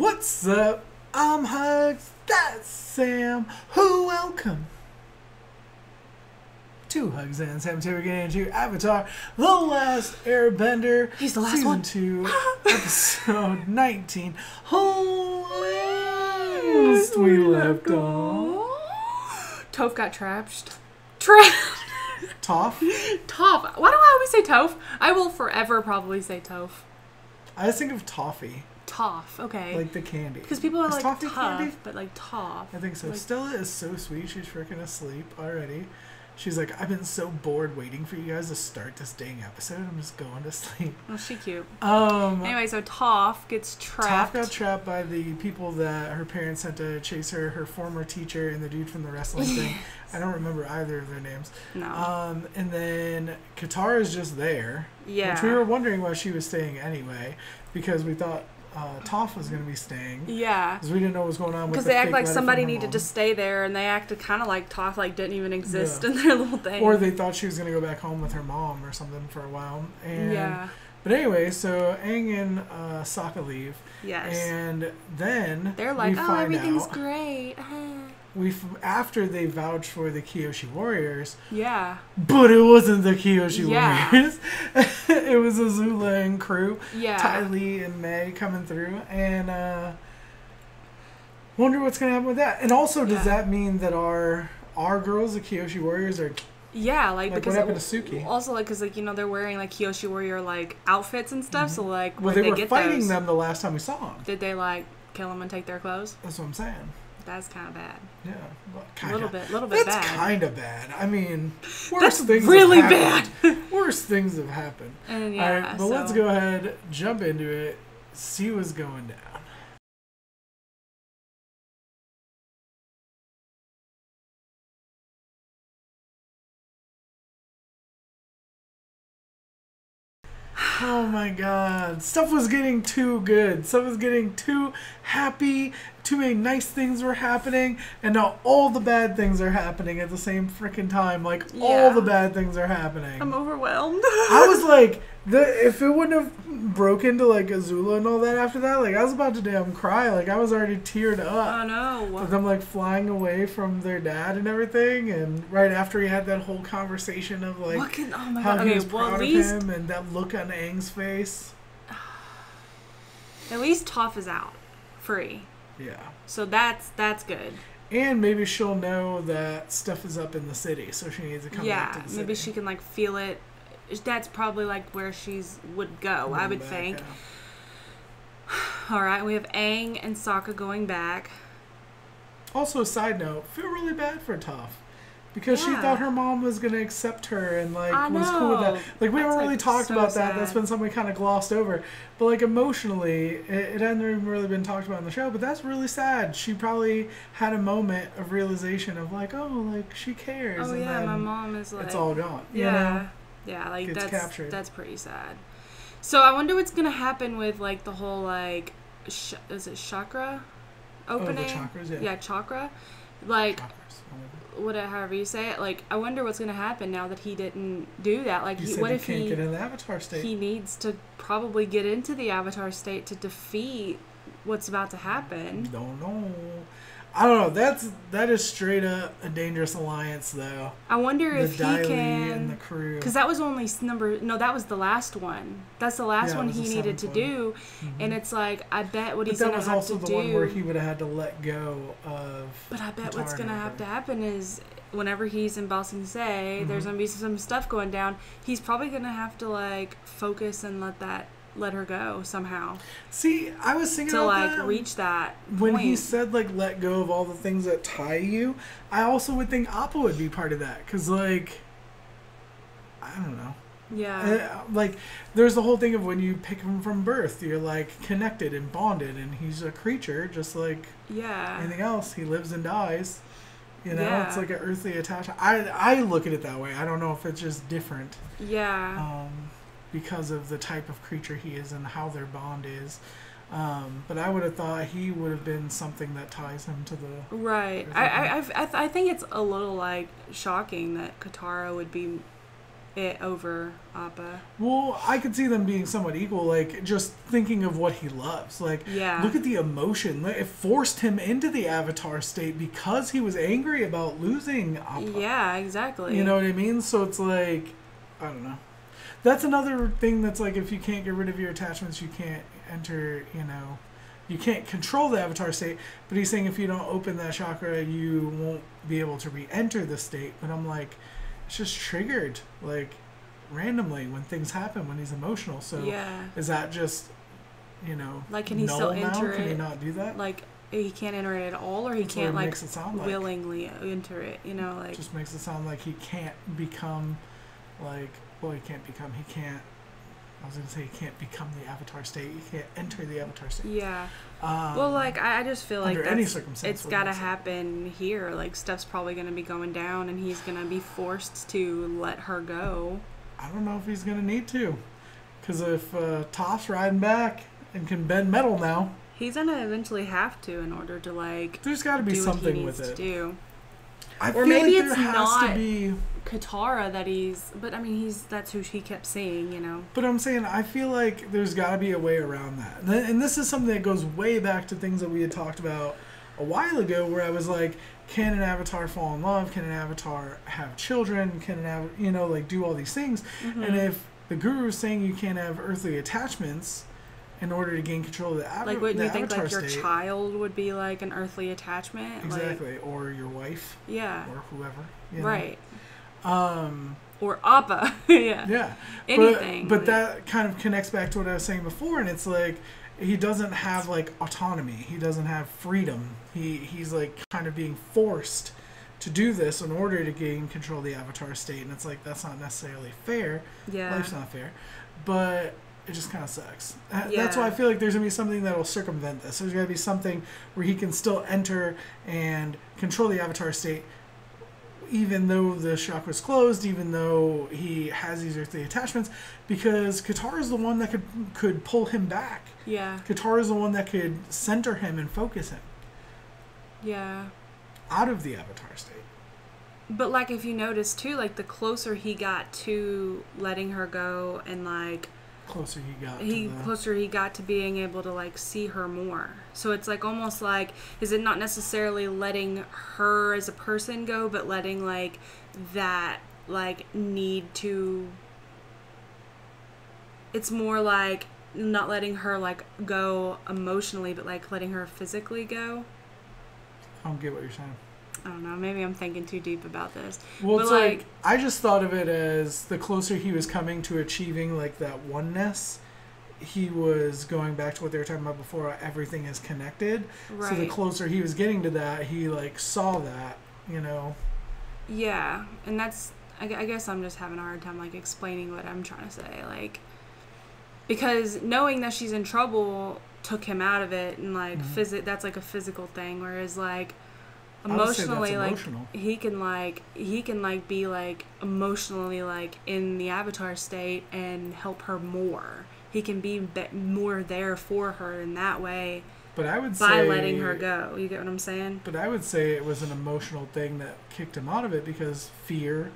What's up? I'm Hugs. That's Sam. Who welcome to Hugs and Sam. Today we're getting into Avatar: The Last Airbender. He's the last Season one. 2, episode 19. Last we left off. Toph got trapped. Toph? Toph. Why do I always say Toph? I will forever probably say Toph. I just think of toffee, Toph. Okay. like the candy. Because people are Is like toffee tough, candy? but like Toph. I think so. Like, Stella is so sweet. She's freaking asleep already. She's like, I've been so bored waiting for you guys to start this dang episode. I'm just going to sleep. oh, she cute. Um, Anyway, so Toph gets trapped. Toph got trapped by the people that her parents sent to chase her, her former teacher and the dude from the wrestling thing. I don't remember either of their names. No. And then Katara is just there. Yeah. Which we were wondering why she was staying anyway, because we thought Toph was going to be staying. Yeah. Because we didn't know what was going on with Because the they act fake like letter somebody from her needed mom. to stay there, and they acted kind of like Toph like didn't even exist Yeah. in their little thing. Or they thought she was going to go back home with her mom or something for a while. And, yeah. But anyway, so Aang and Sokka leave. Yes. And then They're like, we oh, find everything's out, great. after they vouched for the Kyoshi Warriors, Yeah. but it wasn't the Kyoshi Yeah. Warriors. It was Azula and crew. Yeah. Ty Lee and May coming through. And wonder what's going to happen with that. And also, does Yeah. that mean that our girls, the Kyoshi Warriors, are... Yeah, like Like, because what happened to Suki? Also, like, because like they're wearing like Kyoshi Warrior like outfits and stuff. So like, Well, where'd they were get fighting those? them the last time we saw them. Did they like kill them and take their clothes? That's what I'm saying. That's kind of bad. Yeah. Well, A kinda. little bit That's bad. kind of bad. I mean, worse That's things really have bad. happened. Worse things have happened. And All yeah, right, but let's go ahead, jump into it, see what's going down. Oh my god. Stuff was getting too good. Stuff was getting too happy. Too many nice things were happening. And now all the bad things are happening at the same freaking time. Like, all Yeah. the bad things are happening. I'm overwhelmed. I was like, if it wouldn't have broken to like Azula and all that after that, like I was about to damn cry. Like I was already teared up. Oh no. With them like flying away from their dad and everything, and right after he had that whole conversation of like What can? Oh my how god. he Okay, was well proud at of least him and that look on Aang's face. Toph is out, free. Yeah. So that's good. And maybe she'll know that stuff is up in the city, so she needs to come back to Yeah, the city. maybe she can like feel it. That's probably like where she's would go. I would Back, think. yeah. All right, we have Aang and Sokka going back. Also, a side note, feel really bad for Toph. Because she Yeah. thought her mom was going to accept her and, like, I was cool with that. know. Like, we That's, haven't really like, talked so about that. sad. That's been something we kind of glossed over. But, like, emotionally, it hadn't even really been talked about in the show. But that's really sad. She probably had a moment of realization of, like, oh, like, she cares. Oh and yeah, then my mom is like. it's all gone. Yeah, You know? yeah, like Gets that's captured. that's pretty sad. So I wonder what's gonna happen with like the whole like, is it chakra opening? Oh, the chakras, yeah. Yeah, chakra. Like Chakras, whatever, however you say it. Like I wonder what's gonna happen now that he didn't do that. Like You said what you if can't get in the Avatar state. he needs to probably get into the Avatar state to defeat what's about to happen. Don't know. I don't know. That is straight up a dangerous alliance, though. I wonder The if he Dai Li can. and the crew. Because that was only no, that was the last one. That's the last Yeah, it one was he the needed to seventh do. And it's like, I bet what But he's that going to was have also to the do. one where he would have had to let go of. But I bet Katara what's going to and have to everything. happen is whenever he's in Ba Sing Se, there's going to be some stuff going down. He's probably going to have to like focus and let her go somehow See, I was thinking to about like that reach that when point. he said like let go of all the things that tie you. I also would think Appa would be part of that because like I don't know. Yeah. Like there's the whole thing of when you pick him from birth, you're like connected and bonded, and he's a creature just like Yeah. anything else. He lives and dies. You know, Yeah. it's like an earthly attachment. I look at it that way. I don't know if it's just different Yeah. because of the type of creature he is and how their bond is. But I would have thought he would have been something that ties him to the... Right. I think it's a little like shocking that Katara would be it over Appa. Well, I could see them being somewhat equal, like, just thinking of what he loves. Like, Yeah. look at the emotion. Like, it forced him into the Avatar state because he was angry about losing Appa. Yeah, exactly. You know what I mean? So it's like, I don't know. That's another thing that's like, if you can't get rid of your attachments, you can't enter, you can't control the Avatar state. But he's saying if you don't open that chakra, you won't be able to re-enter the state. But I'm like, it's just triggered, like, randomly when things happen, when he's emotional. So Yeah. is that just, Like, can he null still now? enter Can he it? not do that? Like, he can't enter it at all, or he That's what can't, it like, makes it sound like. willingly enter it, like... Just makes it sound like he can't become, like, well, he can't, I was going to say he can't become the Avatar state. He can't enter the Avatar state. Yeah. Well, like, I just feel like under any circumstance, it's got to happen here. Like, stuff's probably going to be going down, and he's going to be forced to let her go. I don't know if he's going to need to. Because if Toph's riding back and can bend metal now, he's going to eventually have to in order to, like, there's got to be do something what he with needs it. to do. I Or feel maybe like it's there has not to be... Katara that he's... But, I mean, that's who he kept seeing, But I'm saying, I feel like there's got to be a way around that. And this is something that goes way back to things that we had talked about a while ago, where I was like, can an Avatar fall in love? Can an Avatar have children? Can an Avatar, like, do all these things? Mm-hmm. And if the guru is saying you can't have earthly attachments in order to gain control of the Avatar Like, wouldn't you think, Avatar like, your state, child would be, like, an earthly attachment? exactly, or your wife, Like, yeah. or whoever, you know? Right. Um, Or Appa. Yeah. yeah. Anything. But that kind of connects back to what I was saying before, and it's like, he doesn't have, like, autonomy. He doesn't have freedom. He's like, kind of being forced to do this in order to gain control of the Avatar state, and it's like, that's not necessarily fair. Yeah. Life's not fair. But it just kind of sucks. That's Yeah. why I feel like there's going to be something that will circumvent this. There's going to be something where he can still enter and control the Avatar state, even though the chakra's closed, even though he has these earthly attachments, because Katara is the one that could pull him back. Yeah. Katara is the one that could center him and focus him Yeah. out of the Avatar state. But, like, if you notice, too, like, the closer he got to letting her go and, like... Closer he got to being able to, like, see her more. So it's, like, almost like, is it not necessarily letting her as a person go, but letting, like, that, like, need to... It's more like not letting her, like, go emotionally, but, like, letting her physically go. I don't get what you're saying. I don't know. Maybe I'm thinking too deep about this. Well, but it's like, I just thought of it as the closer he was coming to achieving, like, that oneness, he was going back to what they were talking about before, everything is connected. Right. So the closer he was getting to that, he, like, saw that, Yeah, and that's... I guess I'm just having a hard time, like, explaining what I'm trying to say. Like, because knowing that she's in trouble took him out of it, and, like, that's, like, a physical thing, whereas, like... Emotionally, like, he can be, like, emotionally, like, in the Avatar state and help her more. He can be more there for her in that way. But I would by say, letting her go. You get what I'm saying? But I would say it was an emotional thing that kicked him out of it, because fear,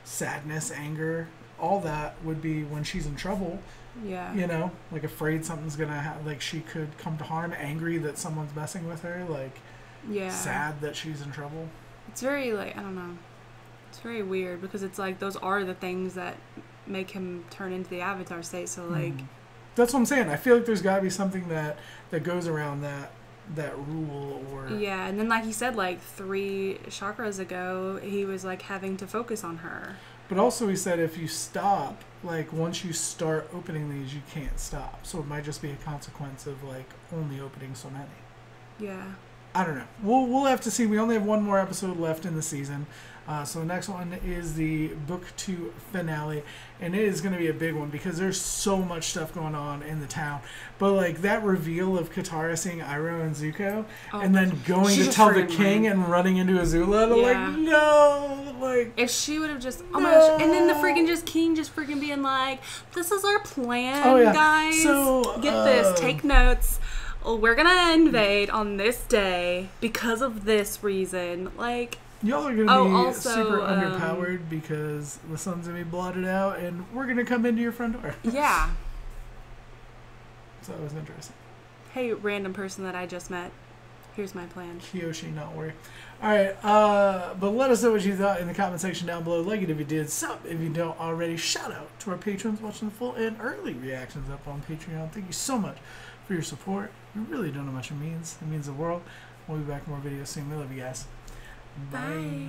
sadness, anger, all that would be when she's in trouble. Yeah. Like, afraid something's gonna happen, like, she could come to harm, angry that someone's messing with her, like... Yeah. Sad that she's in trouble. It's very, like, I don't know. It's very weird, because it's like those are the things that make him turn into the Avatar state. So, like... That's what I'm saying. I feel like there's got to be something that goes around that rule, or... Yeah, and then, like he said, like, 3 chakras ago, he was, like, having to focus on her. But also he said if you stop, like, once you start opening these, you can't stop. So it might just be a consequence of, like, only opening so many. Yeah. I don't know. We'll have to see. We only have one more episode left in the season. So the next one is the Book 2 finale. And it is going to be a big one because there's so much stuff going on in the town. But, like, that reveal of Katara seeing Iroh and Zuko, and then going to tell the king and running into Azula, like, no! Like, if she would have just... Oh my gosh. And then the king just freaking being like, this is our plan, guys. So, get this. Take notes. We're gonna invade on this day because of this reason. Like, Y'all are going to be also, super underpowered because the sun's going to be blotted out and we're going to come into your front door. Yeah. So that was interesting. Hey, random person that I just met. Here's my plan. Kiyoshi, not worry. Alright, but let us know what you thought in the comment section down below. Like it if you did, sub if you don't already. Shout out to our patrons watching the full and early reactions up on Patreon. Thank you so much for your support. We really don't know how much it means. It means the world. We'll be back with more videos soon. We love you guys. Bye.